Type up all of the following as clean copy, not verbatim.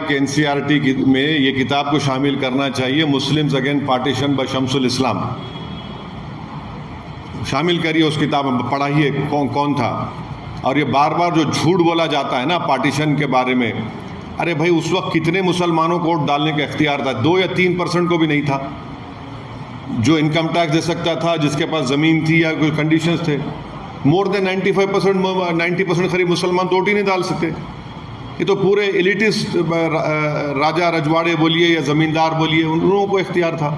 कि एनसीईआरटी में ये किताब को शामिल करना चाहिए, Muslims against partition by Shamsul Islam. शामिल करिए उस किताब में, पढ़ाइए कौन था। और ये बार बार जो झूठ बोला जाता है ना पार्टीशन के बारे में, अरे भाई उस वक्त कितने मुसलमानों को वोट डालने का इख्तियार था? 2 या 3% को भी नहीं था जो इनकम टैक्स दे सकता था, जिसके पास ज़मीन थी या कोई कंडीशंस थे। मोर देन 90% करीब मुसलमान तो वोट ही नहीं डाल सकते। ये तो पूरे एलिटिस्ट राजा रजवाड़े बोलिए या ज़मींदार बोलिए, उन लोगों को इख्तियार था।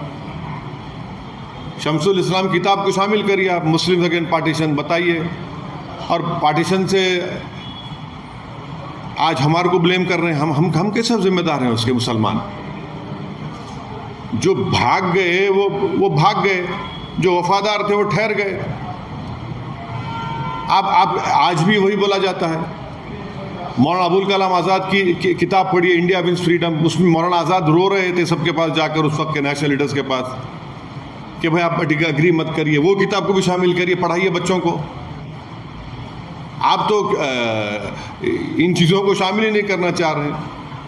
शम्सुल इस्लाम किताब को शामिल करिए आप, मुस्लिम अगेंस्ट पार्टीशन बताइए। और पार्टीशन से आज हमारे को ब्लेम कर रहे हैं, हम कैसे जिम्मेदार हैं उसके? मुसलमान जो भाग गए वो भाग गए, जो वफादार थे वो ठहर गए। आप आज भी वही बोला जाता है। मौलाना अबुल कलाम आज़ाद की किताब पढ़िए, इंडिया विंस फ्रीडम। उसमें मौलाना आज़ाद रो रहे थे सबके पास जाकर, उस वक्त के नेशनल लीडर्स के पास, कि भाई आप अग्री मत करिए। वो किताब को भी शामिल करिए, पढ़ाइए बच्चों को। आप तो इन चीज़ों को शामिल ही नहीं करना चाह रहे हैं।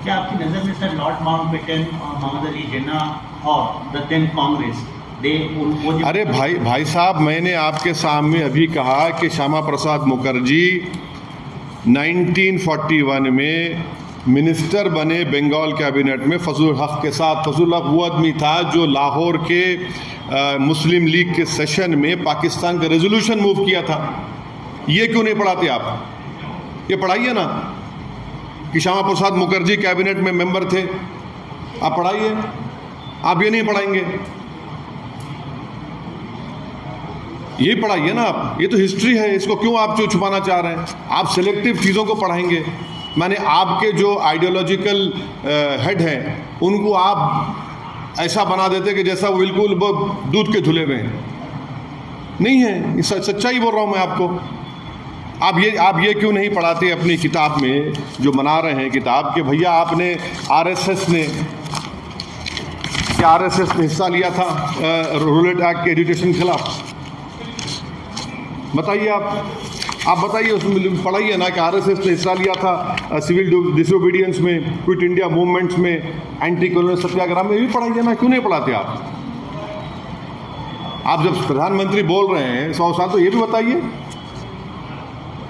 क्या आपकी नज़र में सर लॉर्ड माउंटबेटन और मोहम्मद अली जिन्ना और द देन कांग्रेस, अरे भाई साहब, मैंने आपके सामने अभी कहा कि श्यामा प्रसाद मुखर्जी 1941 में मिनिस्टर बने बंगाल कैबिनेट में फजलुल हक के साथ। फजलुल हक वो आदमी था जो लाहौर के मुस्लिम लीग के सेशन में पाकिस्तान का रेजोल्यूशन मूव किया था। ये क्यों नहीं पढ़ाते आप? ये पढ़ाइए ना कि श्यामा प्रसाद मुखर्जी कैबिनेट में मेंबर थे, आप पढ़ाइए। आप ये नहीं पढ़ाएंगे, यही पढ़ाइए ना आप। ये तो हिस्ट्री है, इसको क्यों आप जो छुपाना चाह रहे हैं? आप सिलेक्टिव चीज़ों को पढ़ाएंगे। माने आपके जो आइडियोलॉजिकल हेड हैं उनको आप ऐसा बना देते कि जैसा वो बिल्कुल दूध के धुले हुए हैं। नहीं है, सच्चाई बोल रहा हूँ मैं आपको। आप ये क्यों नहीं पढ़ाते अपनी किताब में, जो बना रहे हैं किताब, कि भैया आपने आरएसएस ने हिस्सा लिया था रूरल एक्ट के एजुकेशन के खिलाफ? बताइए आप बताइए, उसमें पढ़ाइए ना कि आरएसएस ने हिस्सा लिया था सिविल डिसोबीडियंस में, क्विट इंडिया मूवमेंट्स में, एंटी कॉलोनियल सत्याग्रह में। ये भी पढ़ाइए ना, क्यों नहीं पढ़ाते आप जब प्रधानमंत्री बोल रहे हैं 100 साल, तो ये भी बताइए।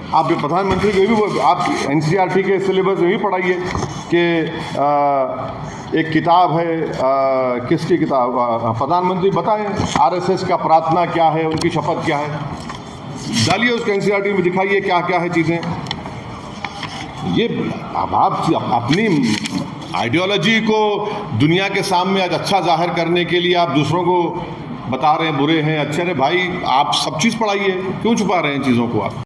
आप जब प्रधानमंत्री को भी आप एनसीईआरटी के सिलेबस में भी पढ़ाइए कि एक किताब है, किसकी किताब? प्रधानमंत्री बताएं आरएसएस का प्रार्थना क्या है, उनकी शपथ क्या है, डालिए उसको एनसीईआरटी में, दिखाइए क्या क्या है चीज़ें। ये अब आप अपनी आइडियोलॉजी को दुनिया के सामने आज अच्छा जाहिर करने के लिए आप दूसरों को बता रहे हैं बुरे हैं, अच्छे हैं। भाई आप सब चीज़ पढ़ाइए, क्यों छुपा रहे हैं चीज़ों को आप?